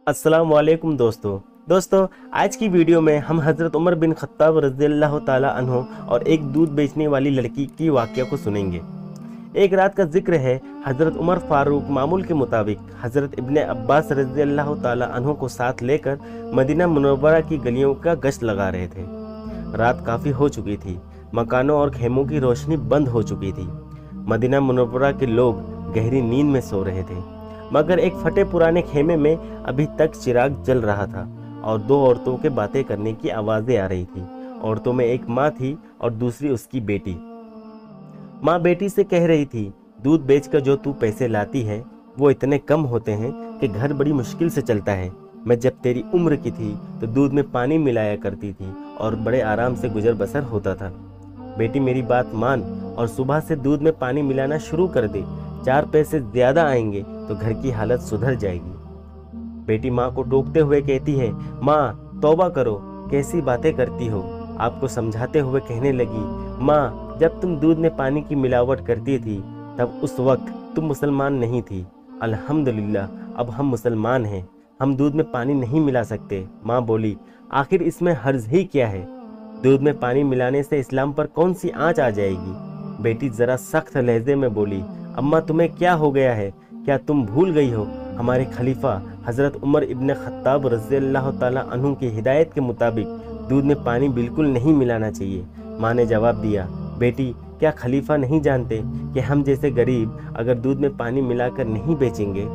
अस्सलाम वालेकुम दोस्तों आज की वीडियो में हम हज़रत उमर बिन खत्ताब रज़ियल्लाहु ताला अन्हु और एक दूध बेचने वाली लड़की की वाक़या को सुनेंगे। एक रात का जिक्र है, हज़रत उमर फारूक मामूल के मुताबिक हज़रत इब्ने अब्बास रज़ियल्लाहु ताला अन्हु को साथ लेकर मदीना मुनव्वरा की गलियों का गश्त लगा रहे थे। रात काफ़ी हो चुकी थी, मकानों और खेमों की रोशनी बंद हो चुकी थी। मदीना मुनव्वरा के लोग गहरी नींद में सो रहे थे, मगर एक फटे पुराने खेमे में अभी तक चिराग जल रहा था और दो औरतों के बातें करने की आवाज़ें आ रही थी। औरतों में एक माँ थी और दूसरी उसकी बेटी। माँ बेटी से कह रही थी, दूध बेचकर जो तू पैसे लाती है वो इतने कम होते हैं कि घर बड़ी मुश्किल से चलता है। मैं जब तेरी उम्र की थी तो दूध में पानी मिलाया करती थी और बड़े आराम से गुजर बसर होता था। बेटी मेरी बात मान और सुबह से दूध में पानी मिलाना शुरू कर दे। 4 पैसे ज़्यादा आएंगे तो घर की हालत सुधर जाएगी। बेटी माँ को टोकते हुए कहती है, माँ तौबा करो, कैसी बातें करती हो। आपको समझाते हुए कहने लगी, माँ जब तुम दूध में पानी की मिलावट करती थी तब उस वक्त तुम मुसलमान नहीं थी। अल्हम्दुलिल्लाह अब हम मुसलमान हैं, हम दूध में पानी नहीं मिला सकते। माँ बोली, आखिर इसमें हर्ज ही क्या है? दूध में पानी मिलाने से इस्लाम पर कौन सी आँच आ जाएगी? बेटी ज़रा सख्त लहजे में बोली, अम्मा तुम्हें क्या हो गया है? क्या तुम भूल गई हो हमारे खलीफा हज़रत उमर इब्ने खत्ताब रज़ियल्लाहु ताला अन्हु की हिदायत के मुताबिक दूध में पानी बिल्कुल नहीं मिलाना चाहिए। माँ ने जवाब दिया, बेटी क्या खलीफा नहीं जानते कि हम जैसे गरीब अगर दूध में पानी मिलाकर नहीं बेचेंगे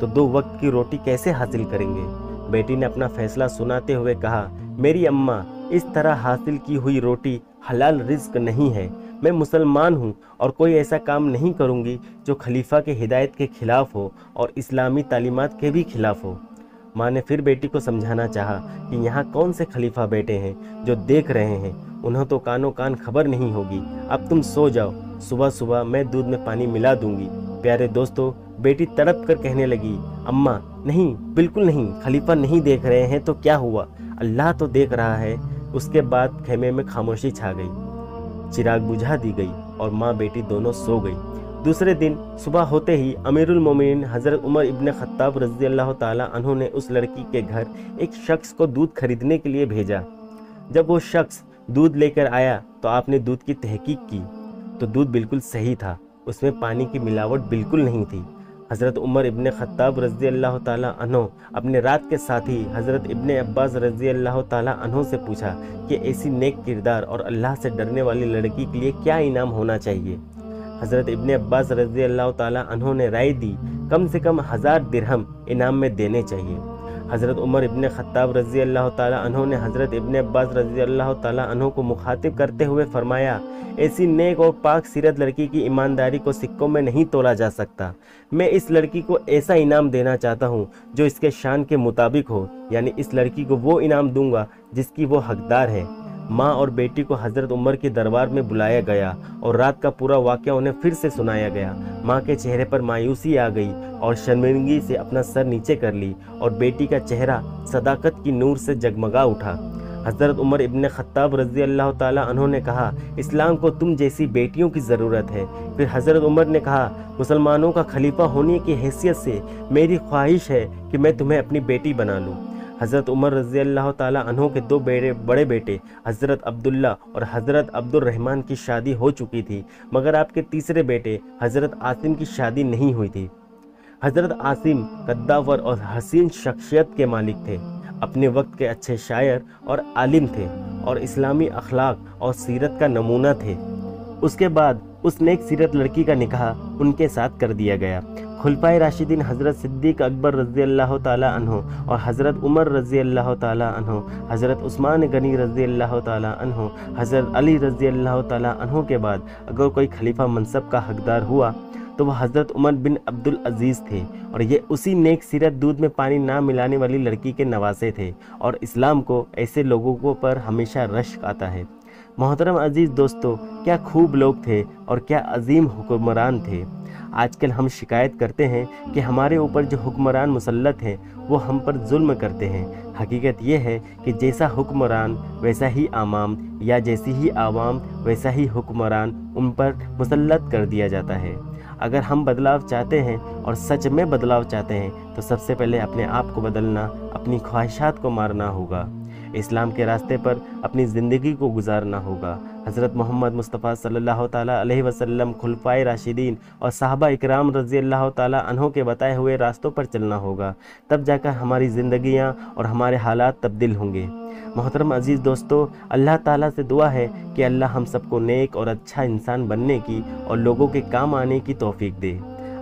तो 2 वक्त की रोटी कैसे हासिल करेंगे? बेटी ने अपना फैसला सुनाते हुए कहा, मेरी अम्मा इस तरह हासिल की हुई रोटी हलाल रिज्क नहीं है। मैं मुसलमान हूँ और कोई ऐसा काम नहीं करूँगी जो खलीफा के हिदायत के खिलाफ हो और इस्लामी तालीमात के भी खिलाफ हो। माँ ने फिर बेटी को समझाना चाहा कि यहाँ कौन से खलीफा बैठे हैं जो देख रहे हैं, उन्हें तो कानों कान खबर नहीं होगी। अब तुम सो जाओ, सुबह सुबह मैं दूध में पानी मिला दूंगी। प्यारे दोस्तों, बेटी तड़प कर कहने लगी, अम्मा नहीं, बिल्कुल नहीं, खलीफा नहीं देख रहे हैं तो क्या हुआ, अल्लाह तो देख रहा है। उसके बाद खेमे में खामोशी छा गई, चिराग बुझा दी गई और माँ बेटी दोनों सो गई। दूसरे दिन सुबह होते ही अमीरुल मोमिनीन हज़रत उमर इब्ने खत्ताब रज़ियल्लाहु ताला अन्हु ने उस लड़की के घर एक शख्स को दूध खरीदने के लिए भेजा। जब वो शख्स दूध लेकर आया तो आपने दूध की तहकीक की तो दूध बिल्कुल सही था, उसमें पानी की मिलावट बिल्कुल नहीं थी। हज़रत उमर इब्ने खत्ताब रज़ियल्लाहु ताला अन्हु अपने रात के साथी हज़रत इब्ने अब्बास रज़ियल्लाहु ताला अन्हु से पूछा कि ऐसी नेक किरदार और अल्लाह से डरने वाली लड़की के लिए क्या इनाम होना चाहिए। हज़रत इब्ने अब्बास रज़ियल्लाहु ताला अन्हु ने राय दी, कम से कम 1000 दिरहम इनाम में देने चाहिए। हज़रत उमर इब्ने खत्ताब रज़ियल्लाहु ताला अन्हु ने हज़रत इब्ने अब्बास रज़ियल्लाहु ताला अन्हु को मुखातिब करते हुए फरमाया, ऐसी नेक और पाक सीरत लड़की की ईमानदारी को सिक्कों में नहीं तोला जा सकता। मैं इस लड़की को ऐसा इनाम देना चाहता हूँ जो इसके शान के मुताबिक हो, यानी इस लड़की को वो इनाम दूंगा जिसकी वो हकदार है। माँ और बेटी को हज़रत उमर के दरबार में बुलाया गया और रात का पूरा वाक़या उन्हें फिर से सुनाया गया। माँ के चेहरे पर मायूसी आ गई और शर्मिंदगी से अपना सर नीचे कर ली और बेटी का चेहरा सदाकत की नूर से जगमगा उठा। हज़रत उमर इब्ने खत्ताब रज़ियल्लाहु ताला अन्हु ने कहा, इस्लाम को तुम जैसी बेटियों की ज़रूरत है। फिर हज़रत उमर ने कहा, मुसलमानों का खलीफा होने की हैसियत से मेरी ख्वाहिश है कि मैं तुम्हें अपनी बेटी बना लूँ। हज़रत उमर रज़ियल्लाहु ताला अन्हु के 2 बड़े बेटे हज़रत अब्दुल्ला और हज़रत अब्दुल रहमान की शादी हो चुकी थी, मगर आपके तीसरे बेटे हज़रत आसिम की शादी नहीं हुई थी। हज़रत आसिम कद्दावर और हसीन शख्सियत के मालिक थे, अपने वक्त के अच्छे शायर और आलिम थे और इस्लामी अखलाक और सीरत का नमूना थे। उसके बाद उस नेक सीरत लड़की का निकाह उनके साथ कर दिया गया। खुलफाए राशिदीन हज़रत सिद्दीक़ अकबर रज़ियल्लाहु ताला अन्हु और हज़रत उमर रज़ियल्लाहु ताला अन्हु, हज़रत उस्मान गनी रज़ियल्लाहु ताला अन्हु, हज़रत अली रज़ियल्लाहु ताला अन्हु के बाद अगर कोई खलीफा मनसब का हकदार हुआ तो वह हज़रत उमर बिन अब्दुल अज़ीज़ थे और ये उसी नेक सीरत दूध में पानी ना मिलाने वाली लड़की के नवासे थे और इस्लाम को ऐसे लोगों पर हमेशा रश्क आता है। मोहतरम अजीज़ दोस्तों, क्या खूब लोग थे और क्या अजीम हुक्मरान थे। आजकल हम शिकायत करते हैं कि हमारे ऊपर जो हुक्मरान मुसल्लत हैं वो हम पर जुल्म करते हैं। हकीकत ये है कि जैसा हुक्मरान वैसा ही आवाम या जैसी ही आवाम वैसा ही हुक्मरान उन पर मुसल्लत कर दिया जाता है। اگر ہم بدلاؤ چاہتے ہیں اور سچ میں بدلاؤ چاہتے ہیں تو سب سے پہلے اپنے آپ کو بدلنا، اپنی خواہشات کو مارنا ہوگا، اسلام کے راستے پر اپنی زندگی کو گزارنا ہوگا، حضرت محمد مصطفیٰ صلی اللہ تعالیٰ علیہ وسلم، خلفائے راشدین اور صحابہ اکرام رضی اللہ تعالیٰ عنہ کے بتائے ہوئے راستوں پر چلنا ہوگا، تب جا کر ہماری زندگیاں اور ہمارے حالات تبدیل ہوں گے۔ محترم عزیز دوستو، اللہ تعالیٰ سے دعا ہے کہ اللہ ہم سب کو نیک اور اچھا انسان بننے کی اور لوگوں کے کام آنے کی توفیق دے،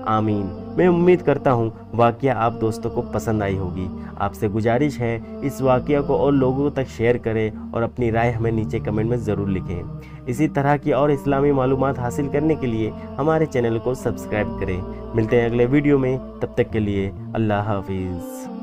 آمین۔ میں امید کرتا ہوں واقعہ آپ دوستوں کو پسند آئی ہوگی۔ آپ سے گزارش ہے اس واقعہ کو اور لوگوں تک شیئر کریں اور اپنی رائے ہمیں نیچے کمنٹ میں ضرور لکھیں۔ اسی طرح کی اور اسلامی معلومات حاصل کرنے کے لیے ہمارے چینل کو سبسکرائب کریں۔ ملتے ہیں اگلے ویڈیو میں، تب تک کے لیے اللہ حافظ۔